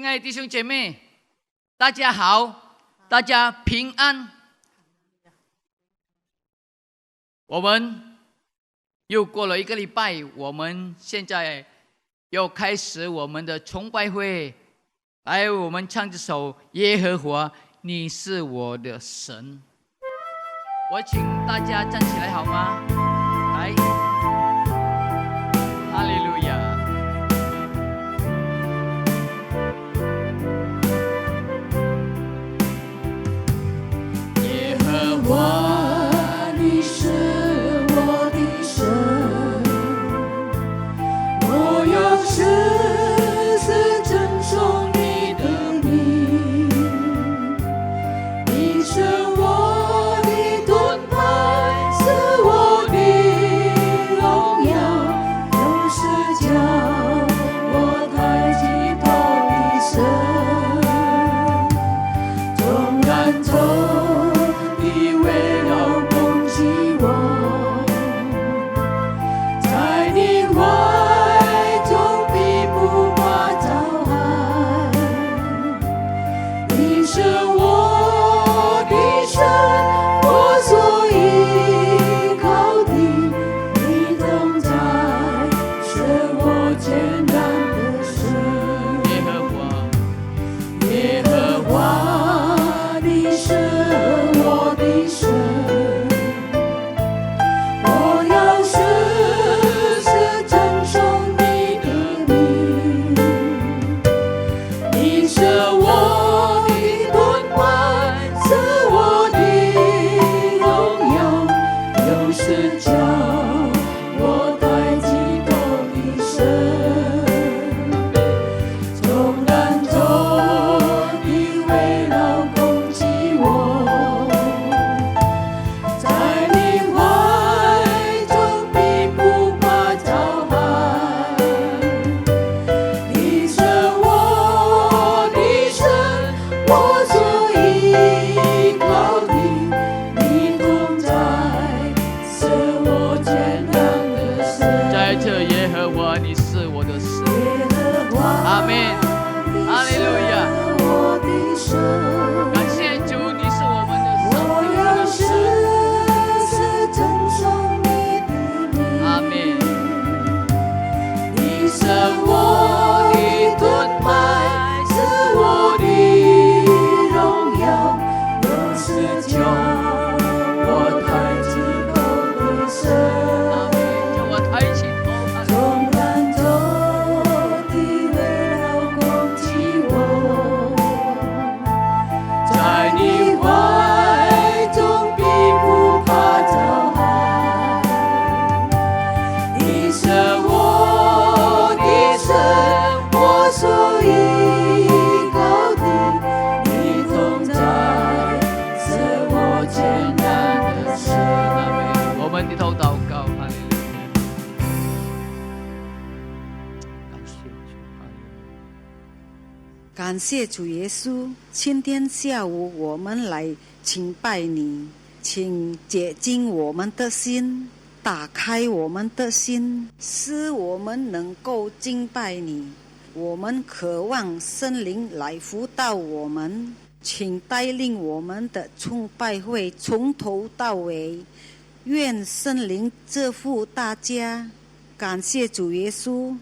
亲爱的弟兄姐妹，大家好，大家平安。我们又过了1个礼拜，我们现在要开始我们的崇拜会。来，我们唱这首《耶和华，你是我的神》。我请大家站起来好吗？来，哈利路亚。耶和华，你是我的神，我要时时称颂你的名。你是我的盾牌，是我的荣耀，有时叫我抬起头的神。纵然仇敌围绕攻击我，在你怀中必不怕遭害。你是我的神，我所依靠的，你同在是我艰难的事。耶和华，耶和华，你是我的神，我要时时称颂你的名。你是我的盾牌，是我的荣耀，有时叫我抬起头的神。纵然仇敌围绕攻击我，在你怀中必不怕遭害。你是我的神，我所依靠的，你同在是我艰难的事。在这耶和华，你是我的神。阿们，哈利路亚。感谢主，你是我们的神，你是我们的神。阿们。你是我的盾牌，是我的荣耀，有时叫我抬起头的神。阿们，叫我抬起头。纵然仇敌围绕攻击我，在你怀中必不怕遭害。你是我的神，我所依靠的，你同在是我艰难的事。阿们。我们低头祷告，哈利路亚。感谢主，哈利路亚。感谢主耶稣，今天下午我们来敬拜你，请洁净我们的心，打开我们的心，使我们能够敬拜你。我们渴望圣灵来辅导我们，请带领我们的崇拜会从头到尾，愿圣灵祝福大家。感谢主耶稣，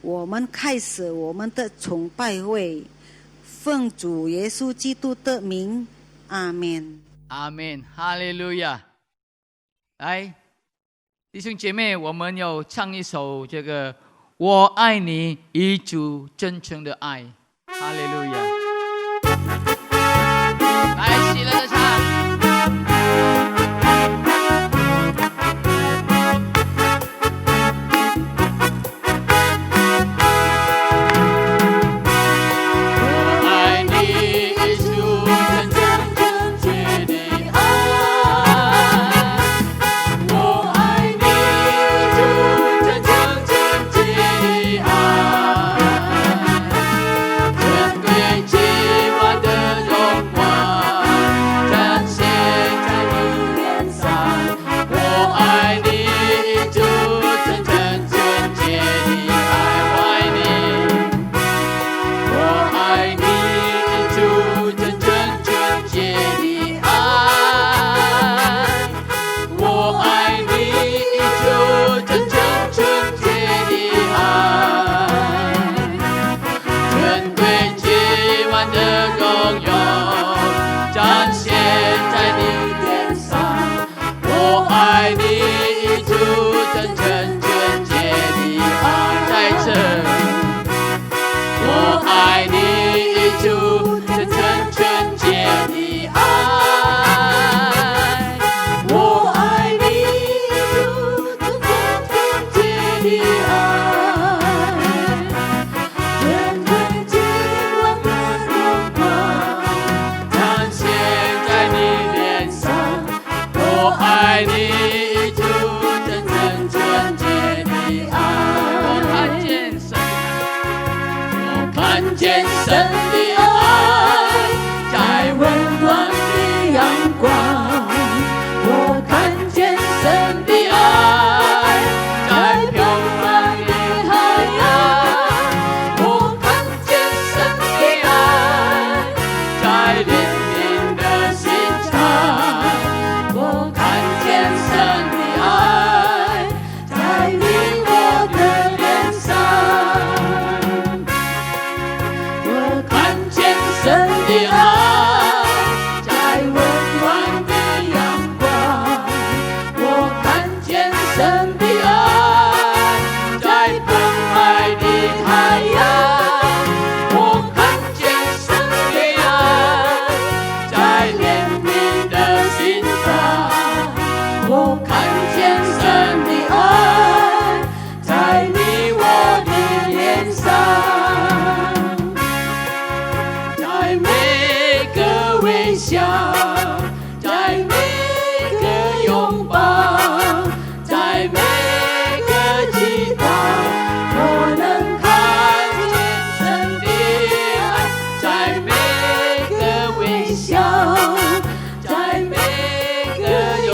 我们开始我们的崇拜会，奉主耶稣基督的名，阿们。阿们，哈利路亚。来，弟兄姐妹，我们要唱一首这个《我爱你》，一主真诚的爱。哈利路亚。来，喜乐的唱。我爱你，一主真诚正确的爱。我爱你，一主真诚正确的爱。珍贵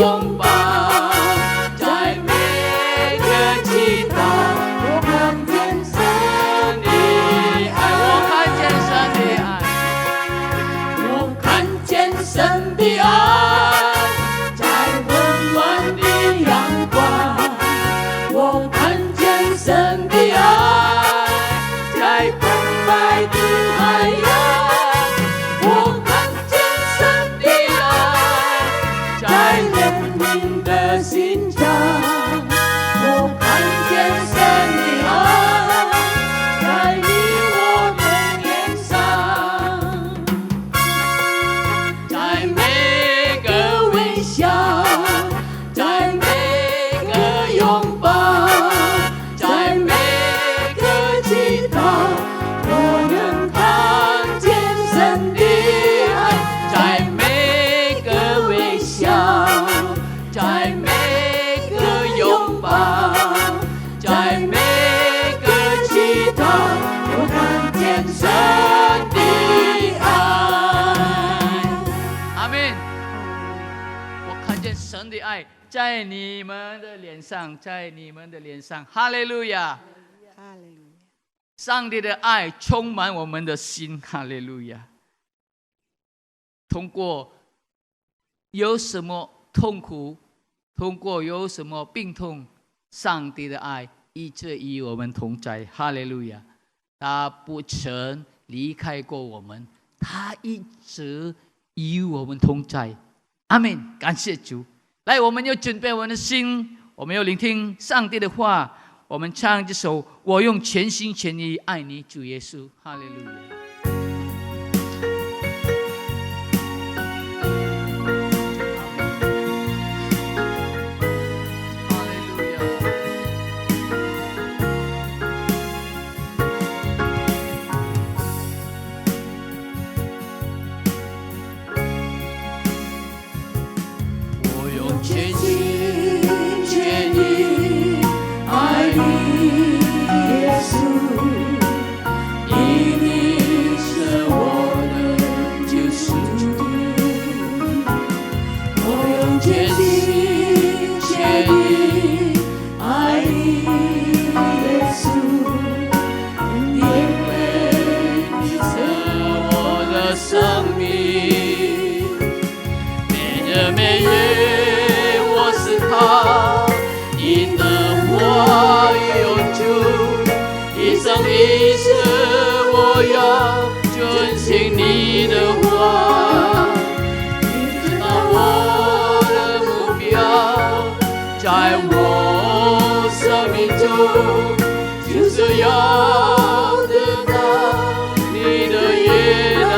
拥抱，在每个祈祷，我看见神的爱，我看见神的爱，我看见神的爱，在温暖的阳光，我看见神的爱，在澎湃的海洋。心肠，我看见神的爱，在你我的脸上，在每个微笑，在每个拥抱，在每个祈祷，我能看见神的爱，在每个微笑，在每拥抱，在每个祈祷，我看见神的爱。阿们。我看见神的爱在你们的脸上，在你们的脸上。哈利路亚！哈利路亚！上帝的爱充满我们的心。哈利路亚！通过有什么痛苦，通过有什么病痛，上帝的爱一直与我们同在。哈利路亚！他不曾离开过我们，他一直与我们同在。阿们！感谢主。来，我们要准备我们的心，我们要聆听上帝的话。我们唱这首《我用全心全意爱你》，主耶稣。哈利路亚！全心全意爱你，耶稣，因你是我的救赎主。我用全心全意爱你，耶稣，因为你是我的生命，每日每夜。你的话永驻，一生一世我要遵行你的话。你知道我的目标，在我生命中就是要得到你的悦纳。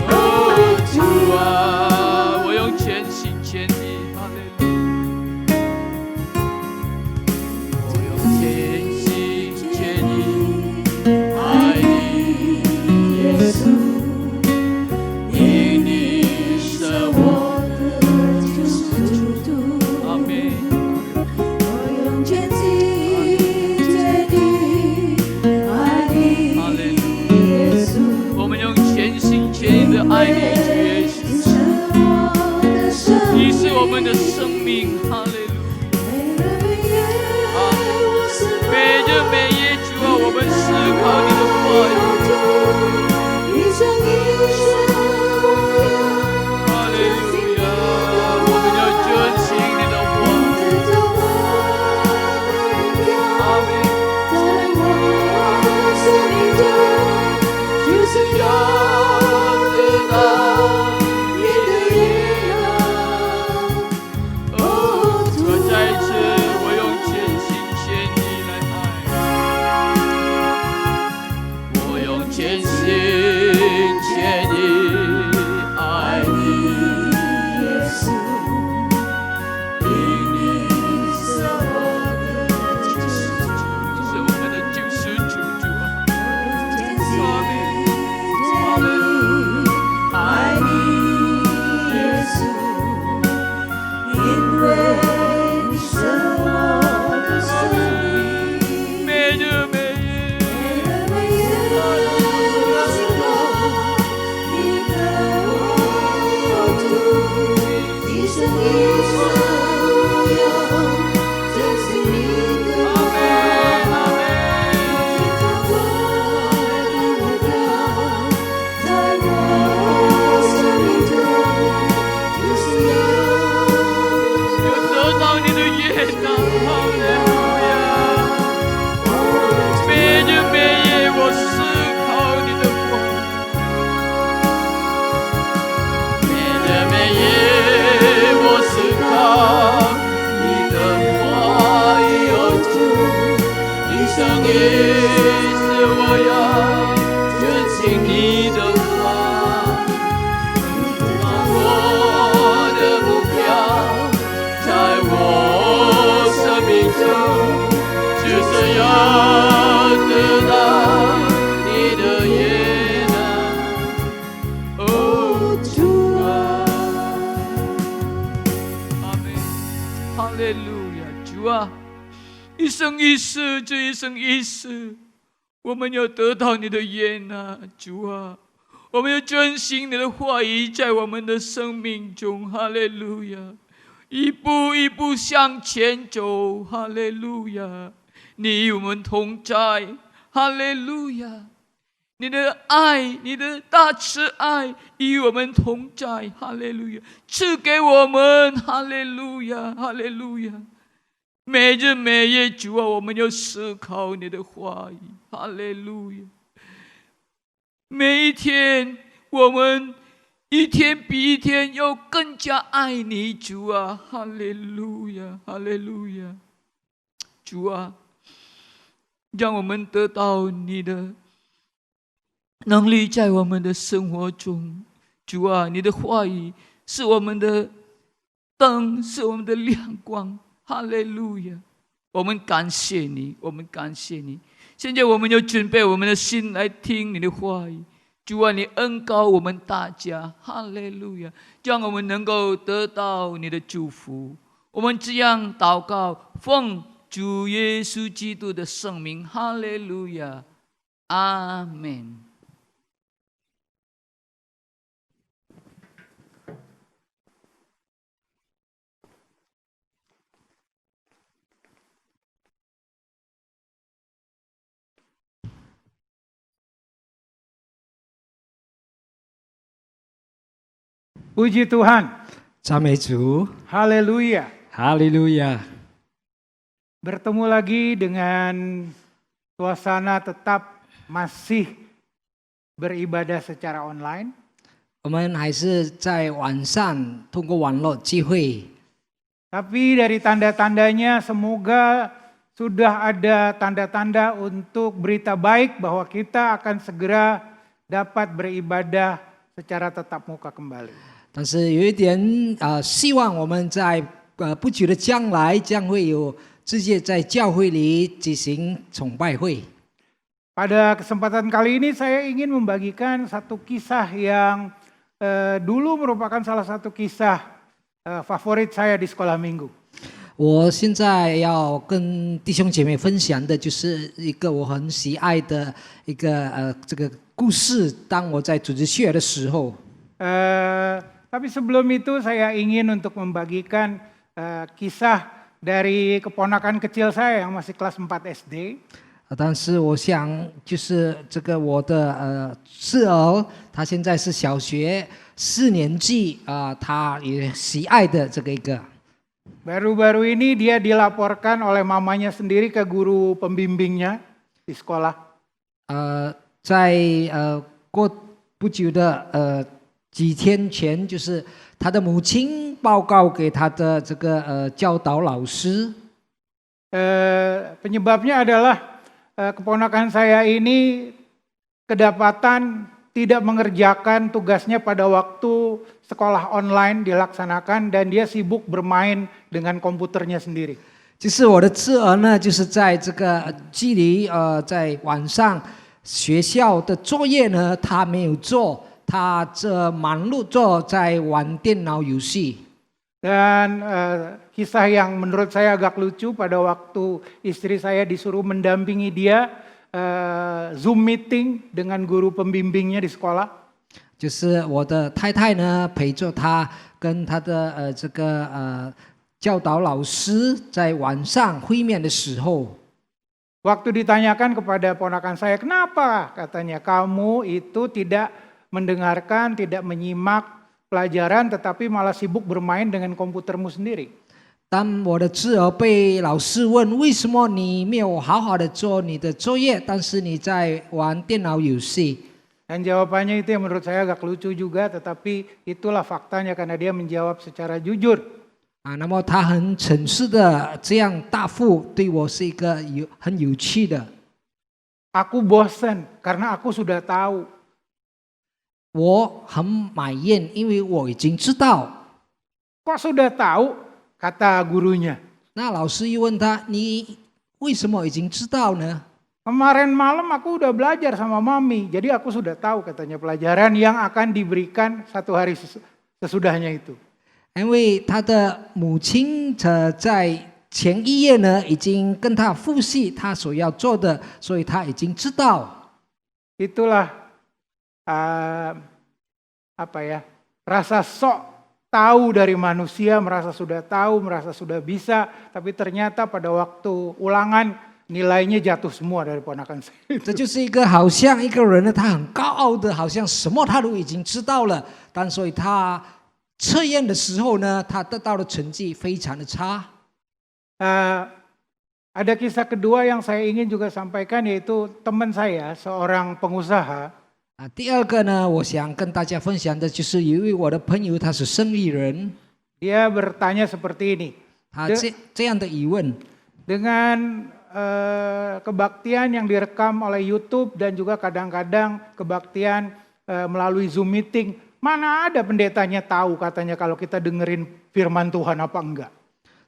哦，主啊，我用全心全意。爱你，主耶稣，你是我们的生命。哈利路亚！每日每夜，主啊，我们思考你的话语。哈利路亚！我们要遵行你的话。阿门。在我生命中，就是要。生一世无忧，珍惜你的话，听着我的目标，在我生命中就是有得到你的悦纳，哈利路亚！每日每夜我思考你的话，每日每夜我思考你的话语，有主，一生一世我要遵行你的话，当我的目标，在我生命中就是要得到你的悦纳，哦主啊，阿门，哈利路亚，主啊，一生一世，这一生一世，我们要得到你的悦纳，主啊，我们要遵行你的话语在我们的生命中，哈利路亚，一步一步向前走，哈利路亚，你与我们同在，哈利路亚，你的爱，你的大慈爱与我们同在，哈利路亚，赐给我们，哈利路亚，哈利路亚。每日每夜，主啊，我们要思考你的话语，哈利路亚。每一天，我们一天比一天要更加爱你，主啊，哈利路亚，哈利路亚。主啊，让我们得到你的能力在我们的生活中。主啊，你的话语是我们的灯，是我们的亮光。哈利路亚！我们感谢你，我们感谢你。现在我们要准备我们的心来听你的话语。主啊，你恩膏我们大家，哈利路亚！让我们能够得到你的祝福。我们这样祷告，奉主耶稣基督的圣名，哈利路亚，阿门。Puji Tuhan, 赞美主， haleluya. 哈利路亚！ Bertemu lagi dengan suasana tetap masih beribadah secara online. 我们还是在晚上通过网络聚会， Tapi dari tanda-tandanya semoga sudah ada tanda-tanda untuk berita baik bahwa kita akan segera dapat beribadah secara tatap muka kembali. 但是有一点希望我们在不久的将来将会有直接在教会里举行崇拜会。 Pada kesempatan kali ini saya ingin membagikan satu kisah yang dulu merupakan salah satu kisah favorit saya di sekolah minggu. 我现在要跟弟兄姐妹分享的就是一个我很喜爱的一个这个故事。当我在组织学的时候， Tapi sebelum itu saya ingin untuk membagikan kisah dari keponakan kecil saya yang masih kelas 4 SD. 但是我想就是这个我的次儿，他现在是小学4年级他也喜爱的这个一个。 Baru-baru ini dia dilaporkan oleh mamanya sendiri ke guru pembimbingnya di sekolah. 在过不久的几天前，就是他的母亲报告给他的这个教导老师。 Penyebabnya adalah keponakan saya ini kedapatan tidak mengerjakan tugasnya pada waktu sekolah online dilaksanakan dan dia sibuk bermain dengan komputernya sendiri. 就是我的次儿呢，就是在这个距离在晚上学校的作业呢，他没有做，他这忙碌做在玩电脑游戏。 Dan kisah yang menurut saya agak lucu, pada waktu istri saya disuruh mendampingi dia Zoom meeting dengan guru pembimbingnya di sekolah. 就是我的太太呢陪着他跟他的这个教导老师在晚上会面的时候， Waktu ditanyakan kepada ponakan saya, kenapa katanya kamu itu tidak mendengarkan, tidak menyimak pelajaran, tetapi malah sibuk bermain dengan komputermu sendiri. 当我的侄儿被老师问为什么你没有好好的做你的作业，但是你在玩电脑游戏， Dan jawabannya itu yang menurut saya agak lucu juga, tetapi itulah faktanya karena dia menjawab secara jujur. 那么他很诚实的这样答复，对我是一个很有趣的。 Aku bosan karena aku sudah tahu. 我很埋怨，因为我已经知道。 Kok sudah tahu? Kata gurunya. 那老师又问他，你为什么已经知道呢？ Kemarin malam aku udah belajar sama mami, jadi aku sudah tahu katanya pelajaran yang akan diberikan satu hari sesudahnya itu. 因为他的母亲在前一夜呢，已经跟他复习他所要做的，所以他已经知道。 Itulah rasa sok tahu dari manusia, merasa sudah tahu, merasa sudah bisa, tapi ternyata pada waktu ulangan nilainya jatuh semua dari ponakan saya. 这就是一个好像一个人呢，他很高傲的，好像什么他都已经知道了，但所以他测验的时候呢，他得到的成绩非常的差。 Ada kisah kedua yang saya ingin juga sampaikan, yaitu teman saya, seorang pengusaha. 第二个呢，我想跟大家分享的就是有一位我的朋友，他是生意人， Dia bertanya seperti ini. 他这样的疑问。 Dengan kebaktian yang direkam oleh YouTube dan juga kadang-kadang kebaktian melalui Zoom meeting, mana ada pendetanya tahu katanya kalau kita dengerin firman Tuhan apa enggak?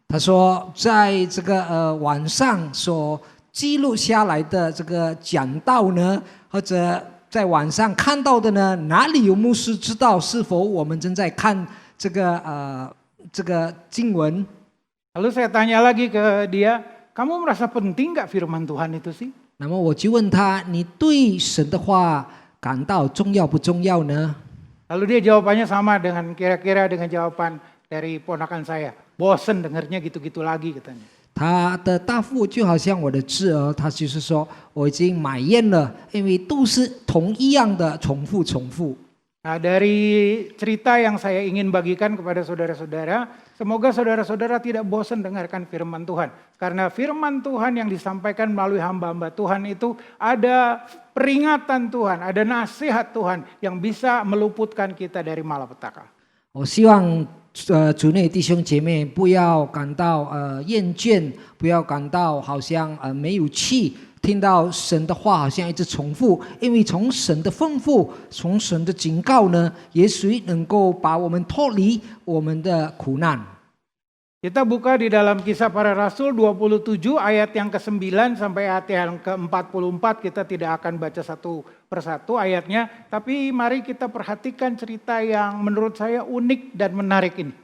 他说，在这个晚上所记录下来的这个讲道呢，或者在晚上看到的呢，哪里有牧师知道是否我们正在看这个经文？ Lalu saya tanya lagi ke dia, kamu merasa penting nggak firman Tuhan itu sih? 那么我就问他，你对神的话感到重要不重要呢？ Lalu dia jawabannya sama dengan kira-kira dengan jawaban dari ponakan saya. Bosen dengernya gitu-gitu lagi katanya. 他的答复就好像我的侄儿，他就是说我已经埋怨了，因为都是同一样的重复。 Nah, dari cerita yang saya ingin bagikan kepada saudara-saudara, semoga saudara-saudara tidak bosan dengarkan firman Tuhan. Karena firman Tuhan yang disampaikan melalui hamba-hamba Tuhan itu ada peringatan Tuhan, ada nasihat Tuhan yang bisa meluputkan kita dari malapetaka. 我希望主内弟兄姐妹不要感到厌倦，不要感到好像没有气。 听到神的话好像一直重复，因为从神的吩咐，从神的警告呢，也许能够把我们脱离我们的苦难。 Kita buka di dalam Kisah Para Rasul 27 ayat yang ke-9 sampai ayat yang ke-44. Kita tidak akan baca satu persatu ayatnya, tapi mari kita perhatikan cerita yang menurut saya unik dan menarik ini.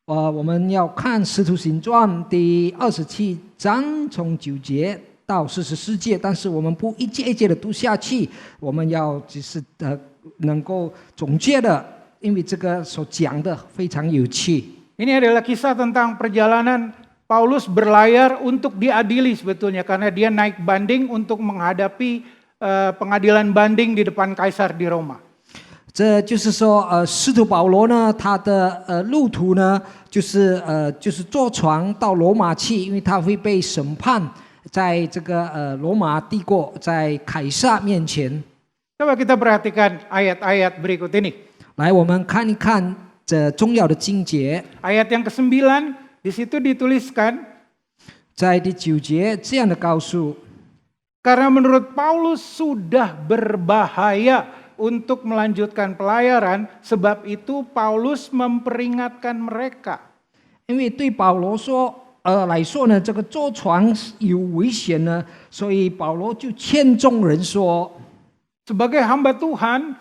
我们要看《使徒行传》第27章从9节 到44节，但是我们不一节一节的读下去，我们要只是能够总结的，因为这个所讲的非常有趣。 Ini adalah kisah tentang perjalanan Paulus berlayar untuk diadili sebetulnya karena dia naik banding untuk menghadapi pengadilan banding di depan kaisar di Roma. 这就是说，使徒保罗呢，他的路途呢，就是坐船到罗马去，因为他会被审判。 在这个罗马帝国，在凯撒面前。 Coba kita perhatikan ayat-ayat berikut ini. 来，我们看一看这重要的经节。 Ayat yang ke-9 di situ dituliskan, 在第9节这样的告诉， karena menurut Paulus sudah berbahaya untuk melanjutkan pelayaran, sebab itu Paulus memperingatkan mereka. 因为对保罗说。 来说呢，这个坐船有危险呢，所以保罗就劝众人说 ，sebagai hamba Tuhan,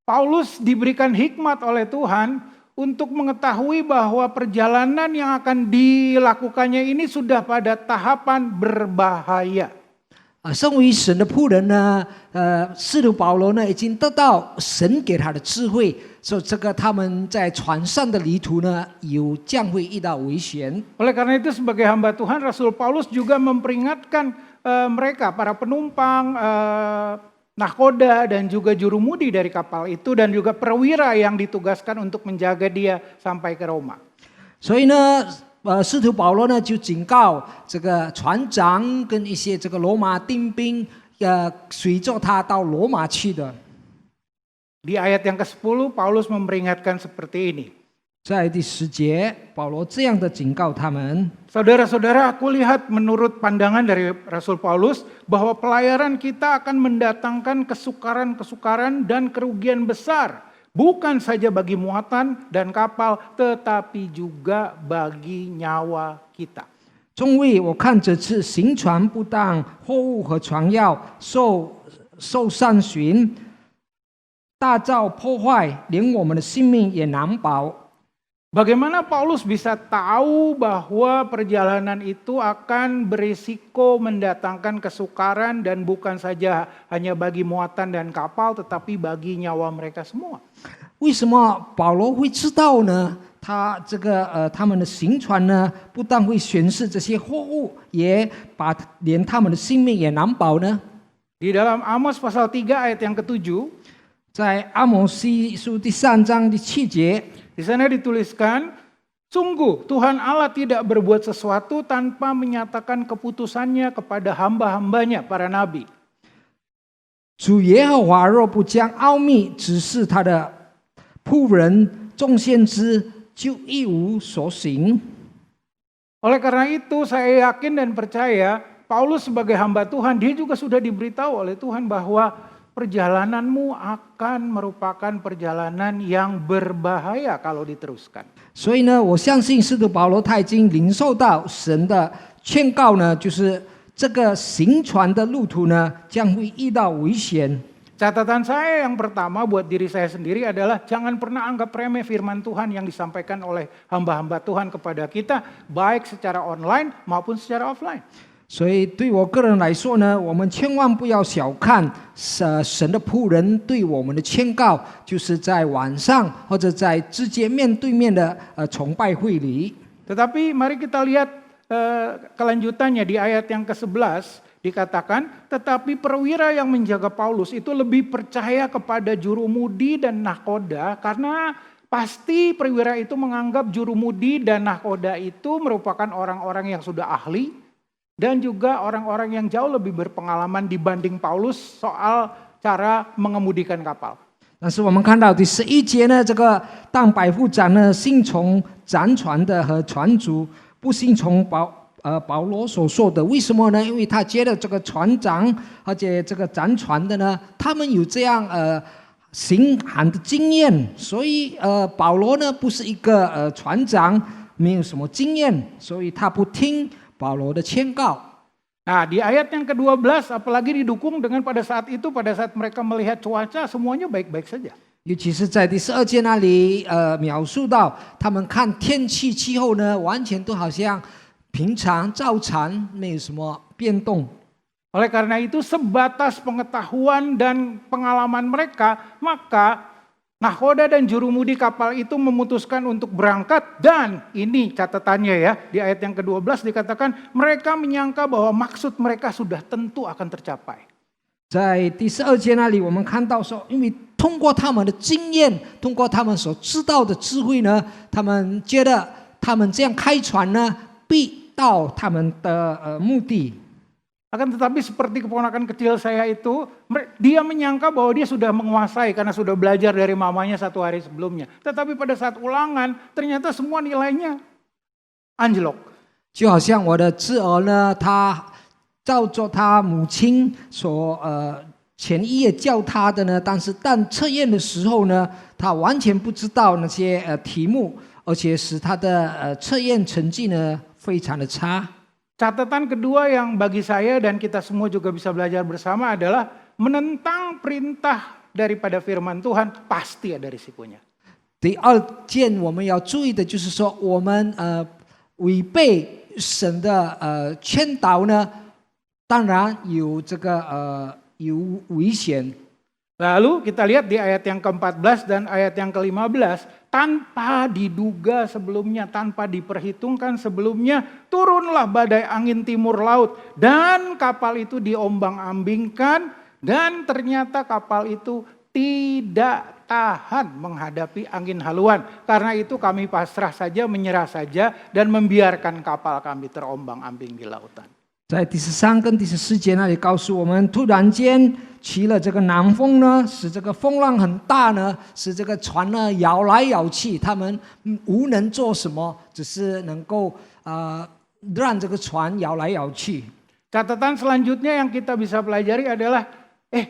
Paulus diberikan hikmat oleh Tuhan untuk mengetahui bahwa perjalanan yang akan dilakukannya ini sudah pada tahapan berbahaya. 身为神的仆人呢，使徒保罗呢已经得到神给他的智慧，所以这个他们在船上的旅途呢，将会遇到危险。Oleh karena itu sebagai hamba Tuhan, Rasul Paulus juga memperingatkan mereka, para penumpang, nahkoda dan juga jurumudi dari kapal itu dan juga perwira yang ditugaskan untuk menjaga dia sampai ke Roma. 所以呢，使徒保罗呢就警告这个船长跟一些这个罗马丁兵，随着他到罗马去的。Di ayat yang ke-10 Paulus memperingatkan seperti ini. 在第10节，保罗这样的警告他们。Saudara-saudara, aku lihat menurut pandangan dari Rasul Paulus bahwa pelayaran kita akan mendatangkan kesukaran-kesukaran dan kerugian besar. Bukan saja bagi muatan dan kapal, tetapi juga bagi nyawa kita. 众位，我看这次行船不但货物和船要受上巡，大造破坏，连我们的性命也难保。 Bagaimana Paulus bisa tahu bahwa perjalanan itu akan berisiko mendatangkan kesukaran dan bukan saja hanya bagi muatan dan kapal, tetapi bagi nyawa mereka semua? 为什么保罗会知道呢？他们的行船呢，不但会巡视这些货物，连他们的性命也难保呢？ Di dalam Amos pasal 3 ayat yang ke-7, 在阿摩西书第3章第7节。 Di sana dituliskan, sungguh Tuhan Allah tidak berbuat sesuatu tanpa menyatakan keputusannya kepada hamba-hambanya, para nabi. 主耶和华若不将奥秘指示他的仆人众先知，就一无所行。 Oleh karena itu saya yakin dan percaya Paulus sebagai hamba Tuhan, dia juga sudah diberitahu oleh Tuhan bahwa perjalananmu akan merupakan perjalanan yang berbahaya kalau diteruskan. 所以呢，我相信使徒保罗他已经领受到神的劝告呢，就是这个行船的路途呢，将会遇到危险。 Catatan saya yang pertama buat diri saya sendiri adalah jangan pernah anggap remeh firman Tuhan yang disampaikan oleh hamba-hamba Tuhan kepada kita, baik secara online maupun secara offline. 所以对我个人来说呢，我们千万不要小看神的仆人对我们的劝告，就是在晚上或者在直接面对面的崇拜会里。 Tetapi mari kita lihat kelanjutannya di ayat yang ke-11 dikatakan, tetapi perwira yang menjaga Paulus itu lebih percaya kepada jurumudi dan nahkoda karena pasti perwira itu menganggap jurumudi dan nahkoda itu merupakan orang-orang yang sudah ahli dan juga orang-orang yang jauh lebih berpengalaman dibanding Paulus soal cara mengemudikan kapal. 但是我们看到第11节呢，这个当百夫长呢，信从掌船的和船主，不信从保罗所说的。为什么呢？因为他觉得这个船长而且这个掌船的呢，他们有这样行航的经验，所以保罗呢不是一个船长，没有什么经验，所以他不听保罗的劝告。 Nah di ayat yang ke-12 apalagi didukung dengan pada saat mereka melihat cuaca semuanya baik-baik saja. 尤其是在第12节那里，描述到他们看天气气候呢，完全都好像平常照常，没有什么变动。 Oleh karena itu sebatas pengetahuan dan pengalaman mereka, maka nahkoda dan jurumudi kapal itu memutuskan untuk berangkat dan ini catatannya ya, di ayat yang ke-12 dikatakan mereka menyangka bahwa maksud mereka sudah tentu akan tercapai. 在第12节那里，我们看到说，因为通过他们的经验，通过他们所知道的智慧呢，他们觉得他们这样开船呢，必到他们的目的。 Akan tetapi seperti keponakan kecil saya itu, dia menyangka bahwa dia sudah menguasai karena sudah belajar dari mamanya 1 hari sebelumnya. Tetapi pada saat ulangan, ternyata semua nilainya anjlok. 就好像我的侄儿呢，他照着他母亲所前一夜教他的呢，但是测验的时候呢，他完全不知道那些题目，而且使他的测验成绩呢非常的差。 Catatan kedua yang bagi saya dan kita semua juga bisa belajar bersama adalah menentang perintah daripada firman Tuhan pasti ada risikonya. 第二件我们要注意的就是说，我们违背神的劝导呢，当然有这个有危险。 Lalu kita lihat di ayat yang ke-14 dan ayat yang ke-15, tanpa diduga sebelumnya, tanpa diperhitungkan sebelumnya, turunlah badai angin timur laut dan kapal itu diombang-ambingkan dan ternyata kapal itu tidak tahan menghadapi angin haluan. Karena itu kami pasrah saja, menyerah saja dan membiarkan kapal kami terombang-ambing di lautan. 在第13跟第14节那里告诉我们，突然间起了这个南风呢，使这个风浪很大呢，使这个船呢摇来摇去，他们无能做什么，只是能够让这个船摇来摇去。 Catatan selanjutnya yang kita bisa pelajari adalah,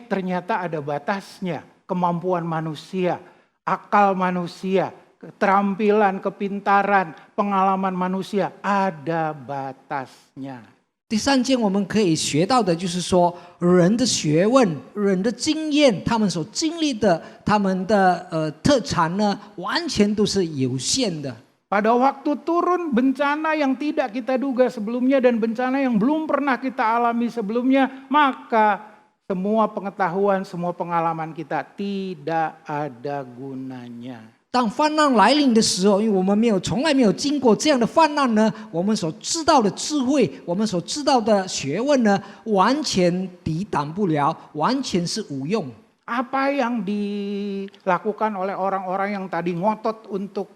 ternyata ada batasnya kemampuan manusia, akal manusia, keterampilan, kepintaran, pengalaman manusia, ada batasnya. 第3件我们可以学到的就是说，人的学问、人的经验，他们所经历的、他们的特长呢，完全都是有限的。 Pada waktu turun bencana yang tidak kita duga sebelumnya dan bencana yang belum pernah kita alami sebelumnya, maka semua pengetahuan, semua pengalaman kita tidak ada gunanya. 当泛滥来临的时候，因为我们从来没有经过这样的泛滥呢，我们所知道的智慧，我们所知道的学问呢，完全抵挡不了，完全是无用。 Apa yang dilakukan oleh orang-orang yang tadi ngotot untuk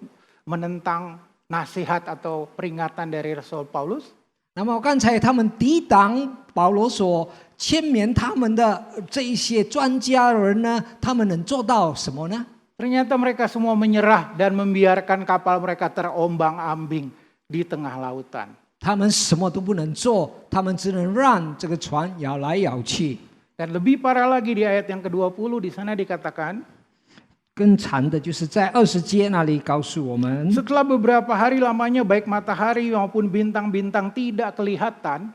menentang nasihat atau peringatan dari Rasul Paulus? 那么刚才他们抵挡保罗所签勉他们的这一些专家人呢，他们能做到什么呢？ Ternyata mereka semua menyerah dan membiarkan kapal mereka terombang-ambing di tengah lautan. 他们什么都不能做，他们只能让这个船摇来摇去。 Dan lebih parah lagi di ayat yang ke-20 di sana dikatakan, 更惨的就是在20节那里告诉我们， setelah beberapa hari lamanya baik matahari maupun bintang-bintang tidak kelihatan,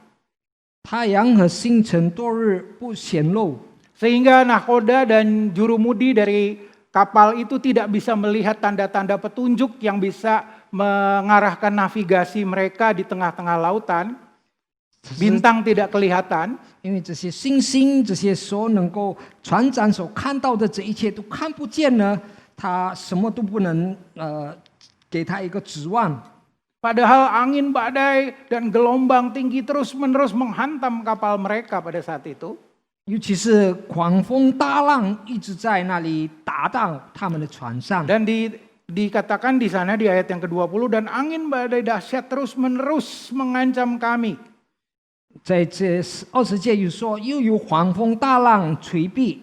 太阳和星辰多日不显露， sehingga nahkoda dan jurumudi dari kapal itu tidak bisa melihat tanda-tanda petunjuk yang bisa mengarahkan navigasi mereka di tengah-tengah lautan. Bintang tidak kelihatan. 因为这些星星，这些所能够船长所看到的这一切都看不见呢，他什么都不能给他一个指望。 Padahal angin badai dan gelombang tinggi terus-menerus menghantam kapal mereka pada saat itu. 尤其是狂风大浪一直在那里打到他们的船上。 Dan dikatakan di sana di ayat yang ke-20, dan angin badai dahsyat terus-menerus mengancam kami. 在这20节有说，又有狂风大浪吹逼。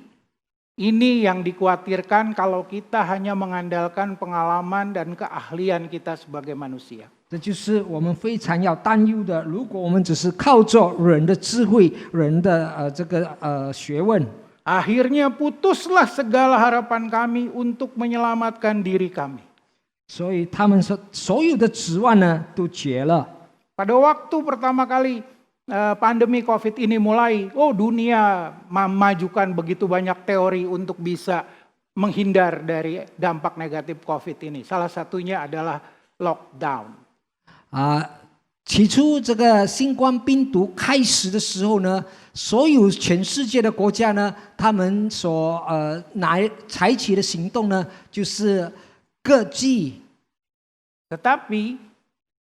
Ini yang dikhawatirkan kalau kita hanya mengandalkan pengalaman dan keahlian kita sebagai manusia. 这就是我们非常要担忧的。如果我们只是靠着人的智慧、人的学问， Akhirnya putuslah segala harapan kami untuk menyelamatkan diri kami. 所以他们所有的指望呢都绝了。 Pada waktu pertama kali pandemi COVID ini mulai, dunia memajukan begitu banyak teori untuk bisa menghindar dari dampak negatif COVID ini. Salah satunya adalah lockdown. 起初这个新冠病毒开始的时候呢，所有全世界的国家呢，他们所采取的行动呢，就是各自。 Tetapi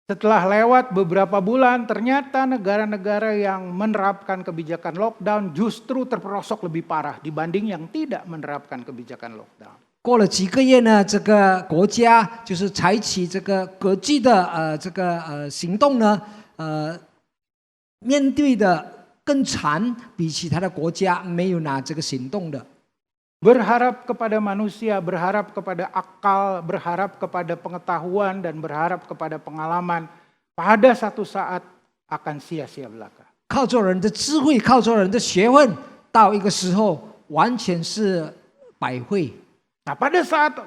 setelah lewat beberapa bulan, ternyata negara-negara yang menerapkan kebijakan lockdown justru terperosok lebih parah dibanding yang tidak menerapkan kebijakan lockdown. 过了几个月呢，这个国家就是采取这个国际的行动呢，面对的更惨，比其他的国家没有拿这个行动的。 Berharap kepada manusia, berharap kepada akal, berharap kepada pengetahuan, dan berharap kepada pengalaman, pada satu saat akan sia-sia belaka. 靠着人的智慧，靠着人的学问，到一个时候完全是百废。 Nah, pada saat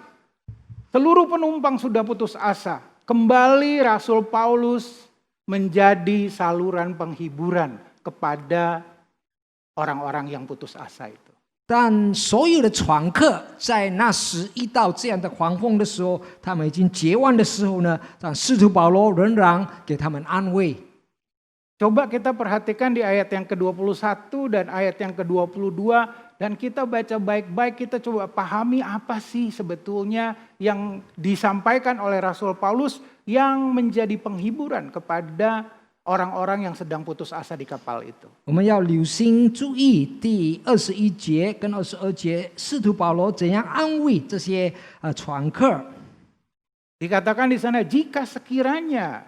seluruh penumpang sudah putus asa, kembali Rasul Paulus menjadi saluran penghiburan kepada orang-orang yang putus asa itu. 但所有的船客在那时遇到这样的狂风的时候，他们已经绝望的时候呢，但使徒保罗仍然给他们安慰。Coba kita perhatikan di ayat yang ke-21 dan ayat yang ke-22 dan kita baca baik-baik, kita coba pahami apa sih sebetulnya yang disampaikan oleh Rasul Paulus yang menjadi penghiburan kepada orang-orang yang sedang putus asa di kapal itu. 我们要留心注意第21节跟22节，使徒保罗怎样安慰这些船客。 Dikatakan di sana, jika sekiranya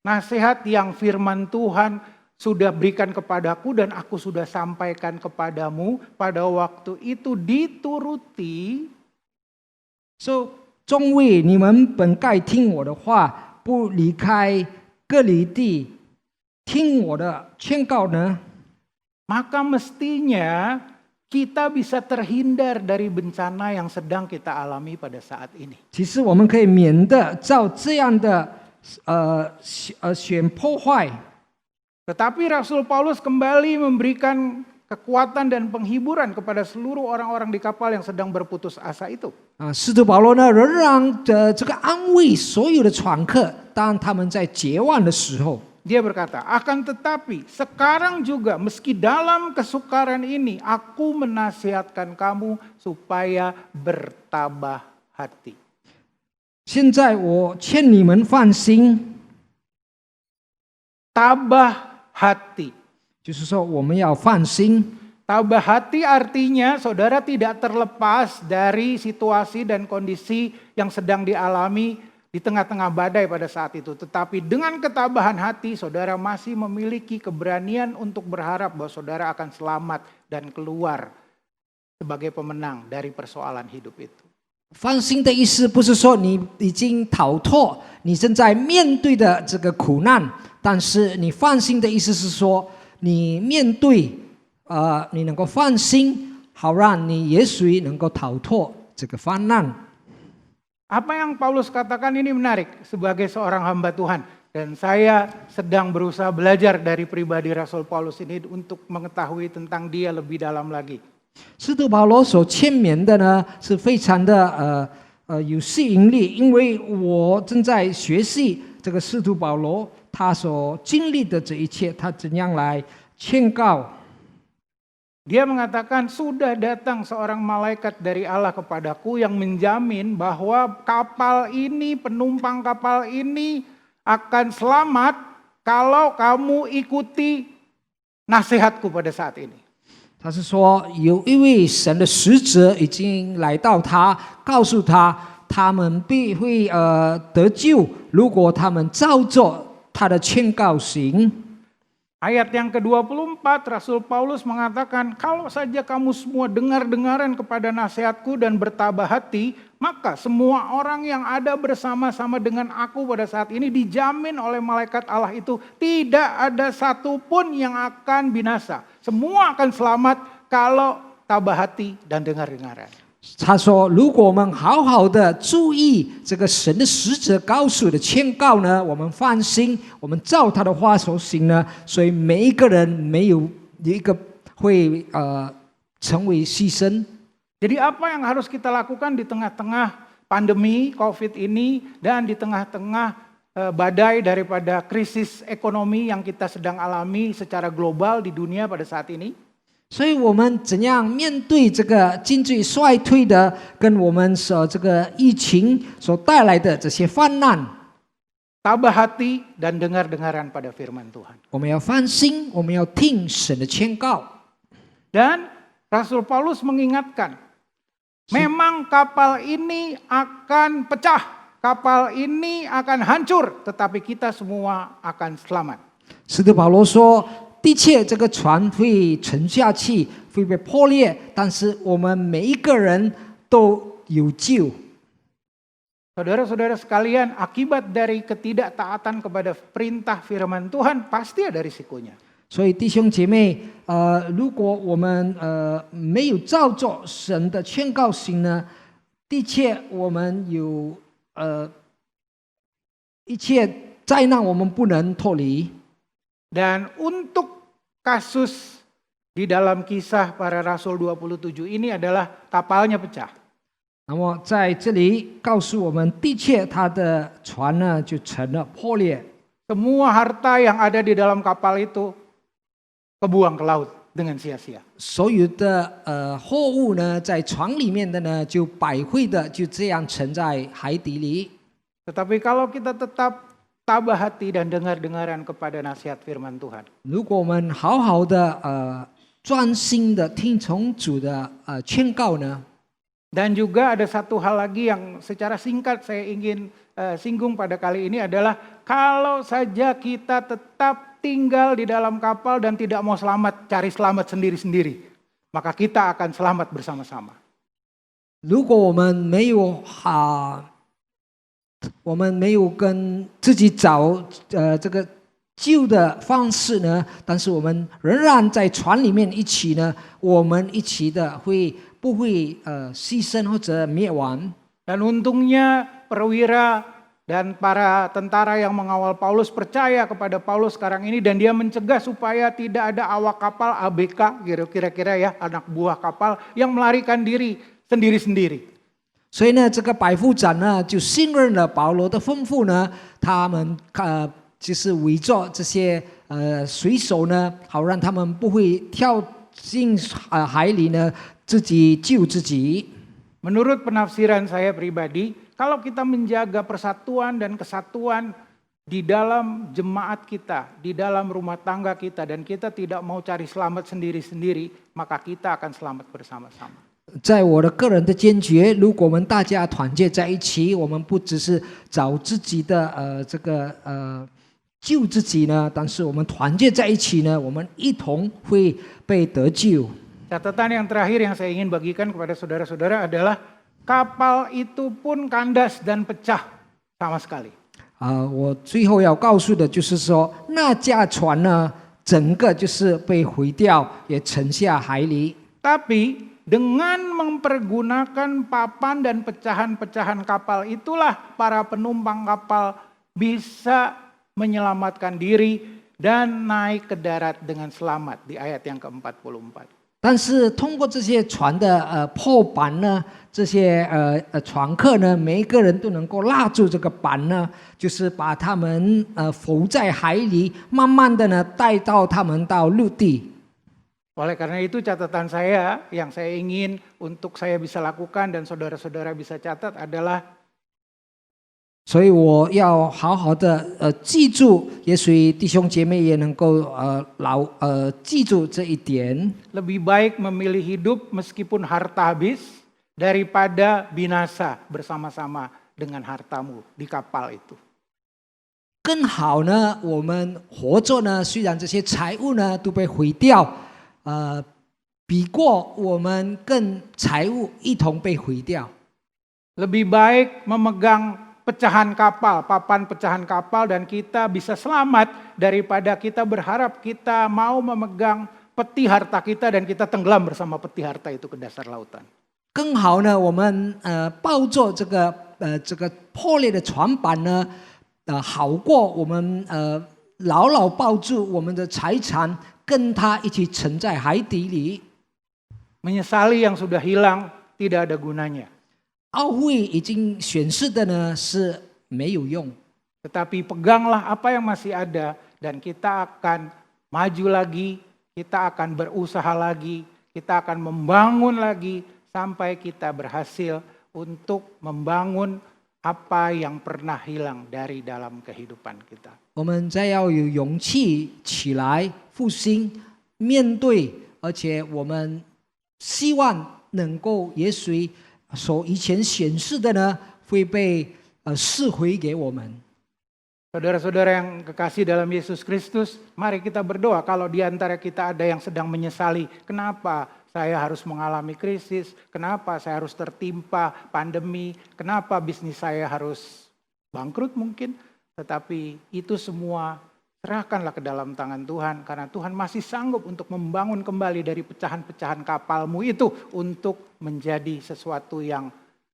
nasihat yang firman Tuhan sudah berikan kepadaku dan aku sudah sampaikan kepadamu pada waktu itu dituruti. 说众位，你们本该听我的话，不离开各离地，听我的劝告呢。 Maka mestinya kita bisa terhindar dari bencana yang sedang kita alami pada saat ini. 其实我们可以免得照这样的选破坏。 Tetapi Rasul Paulus kembali memberikan kekuatan dan penghiburan kepada seluruh orang-orang di kapal yang sedang berputus asa itu. 使徒保罗呢，仍然这个安慰所有的船客，当他们在绝望的时候。 Dia berkata, akan tetapi sekarang juga meski dalam kesukaran ini aku menasihatkan kamu supaya bertabah hati. 现在我劝你们放心， Tabah hati. 就是说我们要放心。 Tabah hati artinya saudara tidak terlepas dari situasi dan kondisi yang sedang dialami di tengah-tengah badai pada saat itu. Tetapi dengan ketabahan hati saudara masih memiliki keberanian untuk berharap bahwa saudara akan selamat dan keluar sebagai pemenang dari persoalan hidup itu. 放心的意思不是说你已经逃脱你正在面对的这个苦难，但是你放心的意思是说，你面对你能够放心，好让你也许能够逃脱这个患难。 Apa yang Paulus katakan ini menarik sebagai seorang hamba Tuhan. Dan saya sedang berusaha belajar dari pribadi Rasul Paulus ini untuk mengetahui tentang dia lebih dalam lagi. 使徒保罗所劝勉的呢，是非常的有吸引力，因为我正在学习这个使徒保罗他所经历的这一切，他怎样来劝告。 Dia mengatakan sudah datang seorang malaikat dari Allah kepadaku yang menjamin bahwa kapal ini, penumpang kapal ini akan selamat kalau kamu ikuti nasihatku pada saat ini. 他是说有一位神的使者已经来到他，告诉他他们必会得救，如果他们照着他的劝告行。 Ayat yang ke-24 Rasul Paulus mengatakan, kalau saja kamu semua dengar-dengaran kepada nasihatku dan bertabah hati, maka semua orang yang ada bersama-sama dengan aku pada saat ini dijamin oleh malaikat Allah itu tidak ada satupun yang akan binasa. Semua akan selamat kalau tabah hati dan dengar-dengaran. 他说：“如果我们好好的注意这个神的使者告诉的劝告呢，我们放心，我们照他的话所行呢，所以每一个人没有一个会成为牺牲。” Jadi apa yang harus kita lakukan di tengah-tengah pandemi COVID ini dan di tengah-tengah badai daripada krisis ekonomi yang kita sedang alami secara global di dunia pada saat ini? 所以我们怎样面对这个经济衰退的，跟我们这个疫情所带来的这些患难？ Tabah hati dan dengar-dengaran pada firman Tuhan. 我们要放心，我们要听神的劝告。 Dan Rasul Paulus mengingatkan, memang kapal ini akan pecah, kapal ini akan hancur, tetapi kita semua akan selamat. 使徒保罗说。 的确，这个船会沉下去，会被破裂，但是我们每一个人都有救。 Saudara-saudara sekalian, akibat dari ketidaktaatan kepada perintah firman Tuhan pasti ada risikonya. 所以弟兄姐妹，如果我们没有照着神的劝告行呢，的确我们有一切灾难我们不能脱离。 Dan untuk kasus di dalam kisah para rasul 27 ini adalah kapalnya pecah. 那么在这里告诉我们，的确他的船呢就成了破裂。semua harta yang ada di dalam kapal itu kebuang ke laut dengan sia-sia. 所有的货物呢，在船里面的呢，就百会的就这样沉在海底里。 Tetapi kalau kita tetap tabah hati dan dengar-dengaran kepada nasihat firman Tuhan, 如果我们好好的专心的听从主的劝告呢， dan juga ada satu hal lagi yang secara singkat saya ingin singgung pada kali ini adalah kalau saja kita tetap tinggal di dalam kapal dan tidak mau selamat, cari selamat sendiri-sendiri, maka kita akan selamat bersama-sama. 如果我们没有我们没有跟自己找这个救的方式呢，但是我们仍然在船里面一起呢，我们一起的不会牺牲或者灭亡。 Dan untungnya perwira dan para tentara yang mengawal Paulus percaya kepada Paulus sekarang ini dan dia mencegah supaya tidak ada awak kapal ABK kira-kira ya, anak buah kapal yang melarikan diri sendiri-sendiri. 所以呢，这个百夫长呢就信任了保罗的吩咐呢，他们就是围着这些水手呢，好让他们不会跳进海里呢，自己救自己。 Menurut penafsiran saya pribadi, kalau kita menjaga persatuan dan kesatuan di dalam jemaat kita, di dalam rumah tangga kita, dan kita tidak mau cari selamat sendiri-sendiri, maka kita akan selamat bersama-sama. 在我的个人的坚决，如果我们大家团结在一起，我们不只是找自己的救自己呢，但是我们团结在一起呢，我们一同会被得救。 Catatan yang terakhir yang saya ingin bagikan kepada saudara-saudara adalah kapal itu pun kandas dan pecah sama sekali. 我最后要告诉的就是说，那架船呢，整个就是被毁掉，也沉下海里。 Tapi dengan mempergunakan papan dan pecahan-pecahan kapal itulah para penumpang kapal bisa menyelamatkan diri dan naik ke darat dengan selamat di ayat yang ke-44. 但是通过这些船的破板呢，这些船客呢，每一个人都能够拉住这个板呢，就是把他们浮在海里，慢慢的呢带到他们到陆地。 Oleh karena itu catatan saya yang saya ingin untuk saya bisa lakukan dan saudara-saudara bisa catat adalah 所以我要好好的记住，也许弟兄姐妹也能够记住这一点。 lebih baik memilih hidup meskipun harta habis daripada binasa bersama-sama dengan hartamu di kapal itu. 更好呢，我们活着呢，虽然这些财物呢都被毁掉。 比过我们跟财物一同被毁掉。 Lebih baik memegang pecahan kapal, papan pecahan kapal dan kita bisa selamat daripada kita berharap kita mau memegang peti harta kita dan kita tenggelam bersama peti harta itu ke dasar lautan. 更好呢，我们抱着这个破裂的船板呢，好过我们牢牢抱住我们的财产。 跟他一起沉在海底里。 Menyesali yang sudah hilang tidak ada gunanya. 奥会已经显示的呢是没有用。 Tetapi peganglah apa yang masih ada dan kita akan maju lagi, kita akan berusaha lagi, kita akan membangun lagi sampai kita berhasil untuk membangun apa yang pernah hilang dari dalam kehidupan kita. 我们再要有勇气起来复兴面对，而且我们希望能够也许所以前显示的呢会被释回给我们。 Saudara-saudara yang kekasih dalam Yesus Kristus, mari kita berdoa kalau di antara kita ada yang sedang menyesali, kenapa saya harus mengalami krisis, kenapa saya harus tertimpa pandemi, kenapa bisnis saya harus bangkrut mungkin. Tetapi itu semua serahkanlah ke dalam tangan Tuhan karena Tuhan masih sanggup untuk membangun kembali dari pecahan-pecahan kapalmu itu untuk menjadi sesuatu yang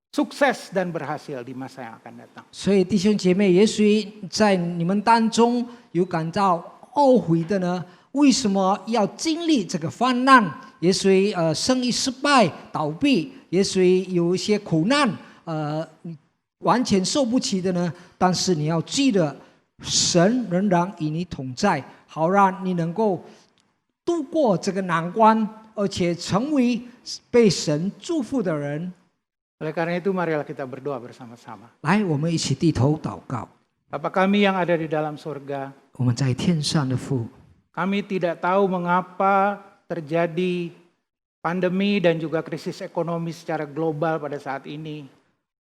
sukses dan berhasil di masa yang akan datang. 所以弟兄姐妹，也许在你们当中有感到懊悔的呢，为什么要经历这个患难？也许生意失败、倒闭，也许有一些苦难，完全受不起的呢。但是你要记得，神仍然与你同在，好让你能够度过这个难关，而且成为被神祝福的人。 Oleh karena itu marilah kita berdoa bersama-sama. 来，我们一起低头祷告。 Bapa kami yang ada di dalam surga, 我们在天上的父， kami tidak tahu mengapa terjadi pandemi dan juga krisis ekonomi secara global pada saat ini.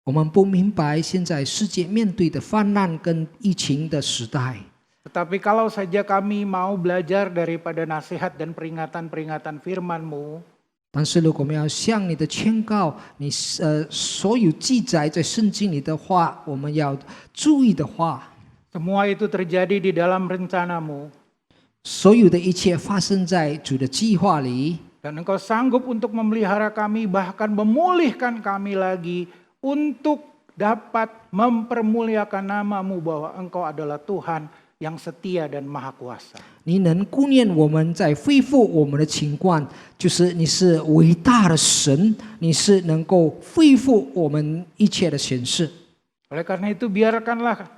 我们不明白现在世界面对的泛滥跟疫情的时代。 Tetapi kalau saja kami mau belajar daripada nasihat dan peringatan-peringatan firman-Mu, 但是如果我们要向你的劝告，你所有记载在圣经里的话，我们要注意的话， semua itu terjadi di dalam rencana-Mu, 所有的一切发生在主的计划里， dan Engkau sanggup untuk memelihara kami, bahkan memulihkan kami lagi untuk dapat mempermuliakan nama-Mu bahwa Engkau adalah Tuhan yang setia dan maha kuasa. 你能顾念我们，在恢复我们的情况，就是你是伟大的神，你是能够恢复我们一切的显示。 Oleh karena itu biarkanlah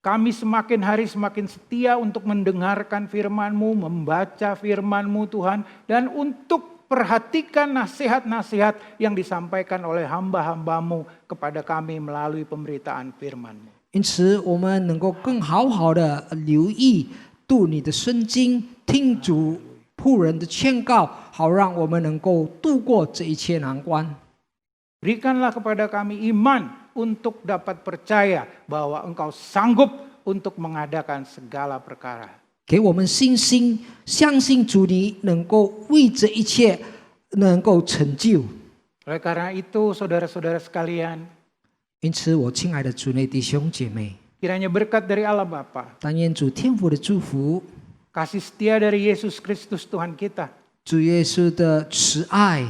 kami semakin hari semakin setia untuk mendengarkan firman-Mu, membaca firman-Mu Tuhan, dan untuk perhatikan nasihat-nasihat yang disampaikan oleh hamba-hamba-Mu kepada kami melalui pemberitaan firman-Mu. 因此，我们能够更好好的留意读你的圣经，听主仆人的劝告，好让我们能够度过这一切难关。 Berikanlah kepada kami iman untuk dapat percaya bahwa Engkau sanggup untuk mengadakan segala perkara. 给我们信心，相信主你能够为这一切能够成就。 Oleh karena itu, saudara-saudara sekalian, 因此，我亲爱的主内弟兄姐妹， kiranya berkat dari Allah Bapa, 但愿主天父的祝福， kasih setia dari Yesus Kristus Tuhan kita, 主耶稣的慈爱，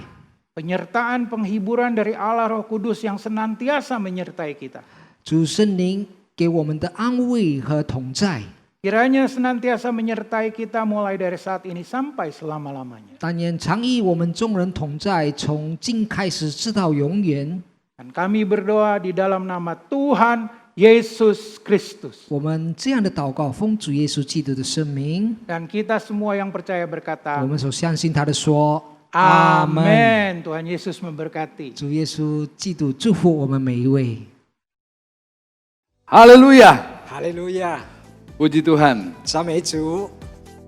penyertaan penghiburan dari Allah Roh Kudus yang senantiasa menyertai kita. 主圣灵给我们的安慰和同在， Kiranya senantiasa menyertai kita mulai dari saat ini sampai selama-lamanya. 但愿常与我们众人同在，从今开始直到永远。 Dan kami berdoa di dalam nama Tuhan Yesus Kristus. 我们这样的祷告，奉主耶稣基督的圣名， Dan kita semua yang percaya 我 berkata, 们所相信他的说，阿门。 Amin. Tuhan Yesus memberkati. 主耶稣基督祝福我们每一位。 Haleluya. 哈利路亚， Puji Tuhan. 赞美主。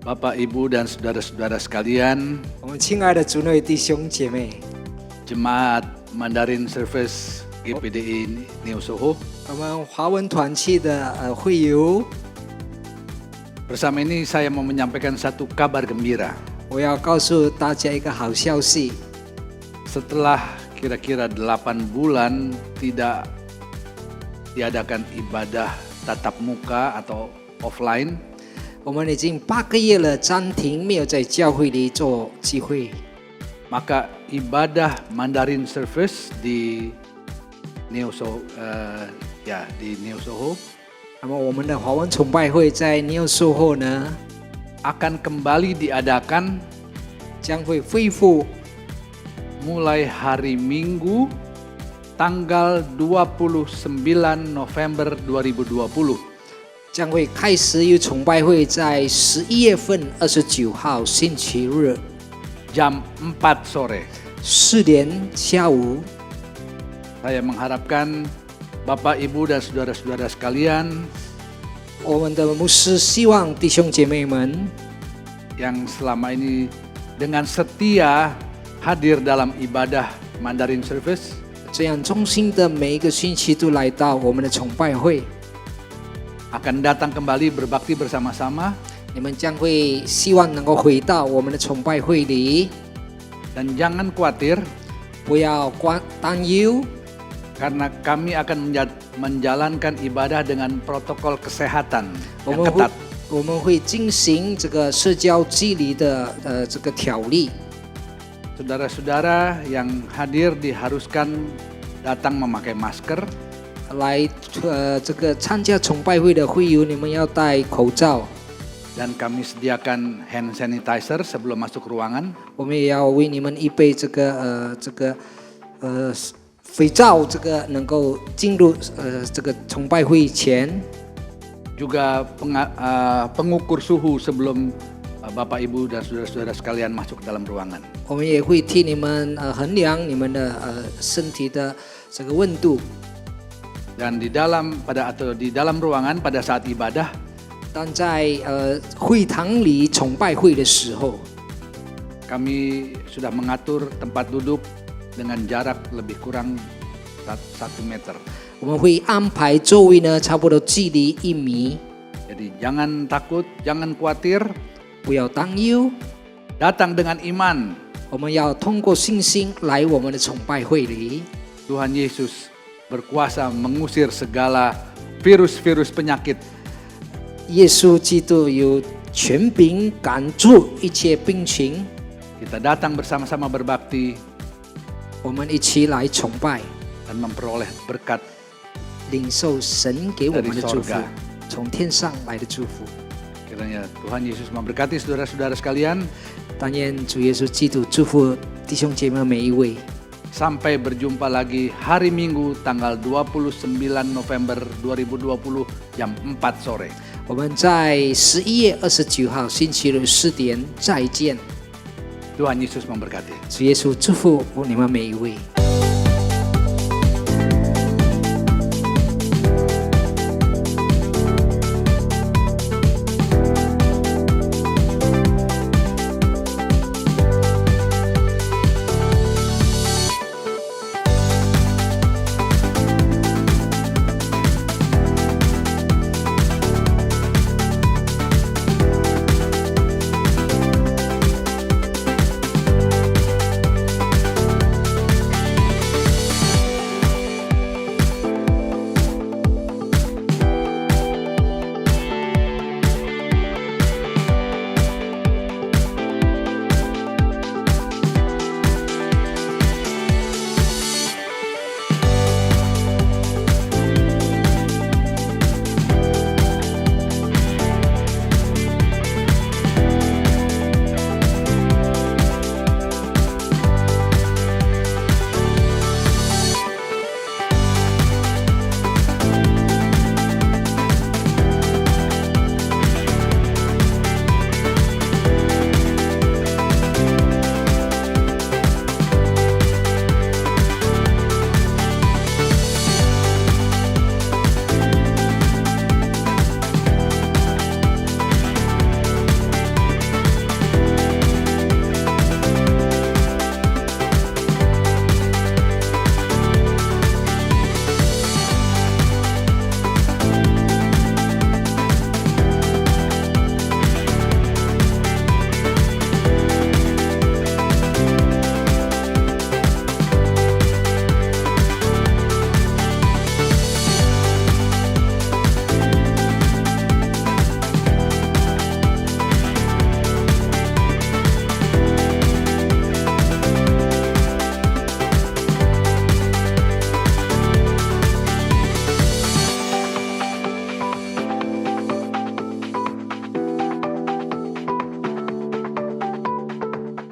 Bapak, Ibu, dan saudara-saudara sekalian, 我们亲爱的主内弟兄姐妹， Jemaat Mandarin Service GPDI New Soho, 我们华文团契的会友， bersama ini saya mau menyampaikan satu kabar gembira. 我要告诉大家一个好消息。 Setelah kira-kira 8 bulan tidak diadakan ibadah tatap muka atau offline, 我们已经8个月了，暂停没有在教会里做聚会。 maka ibadah Mandarin Service di New Soho, di New Soho 那么我们的华文崇拜会在 New Soho 呢， akan kembali diadakan 将会恢复 mulai hari Minggu tanggal 29 November 2020. 将会开始有崇拜会在11月份29号星期日 jam 4 sore. 4点下午。 Saya mengharapkan Bapak, Ibu, dan saudara-saudara sekalian 我们的牧师希望弟兄姐妹们 yang selama ini dengan setia hadir dalam ibadah Mandarin Service 这样衷心的每一个星期都来到我们的崇拜会， akan datang kembali berbakti bersama-sama 你们将会希望能够回到我们的崇拜会里， dan jangan khawatir 不要担忧， karena kami akan menjalankan ibadah dengan protokol kesehatan 我 yang 们会 ketat. 我们会进行这个社交距离的这个条例。 Saudara-saudara yang hadir diharuskan datang memakai masker 来这个参加崇拜会的会友，你们要戴口罩。 dan kami sediakan hand sanitizer sebelum masuk ruangan. 我们也要为你们预备这个肥皂，这个能够进入这个崇拜会前。juga pengukur suhu sebelum Bapak Ibu dan saudara-saudara sekalian masuk ke dalam ruangan. 我们也会替你们衡量你们的身体的这个温度。 Dan di dalam ruangan pada saat ibadah, 当在会堂里崇拜会的时候， kami sudah mengatur tempat duduk dengan jarak lebih kurang 1 meter. 我们会安排座位呢，差不多距离1米。 Jadi jangan takut, jangan khawatir, 不要担忧， datang dengan iman. 我们要通过信心来我们的崇拜会里。 Tuhan Yesus berkuasa mengusir segala virus-virus penyakit. 耶稣基督有权柄赶住一切病情。 Kita datang bersama-sama berbakti 我们一起来崇拜， dan memperoleh berkat 领受神给我们的祝福 dari sorga， 从天上来的祝福。 Kiranya Tuhan Yesus memberkati saudara-saudara sekalian. 但愿主耶稣基督祝福弟兄姐妹每一位。 Sampai berjumpa lagi hari Minggu tanggal 29 November 2020 jam 4 sore. 我们在11月29号星期六4点再见。 Tuhan Yesus memberkati. 主耶稣祝福你们每一位。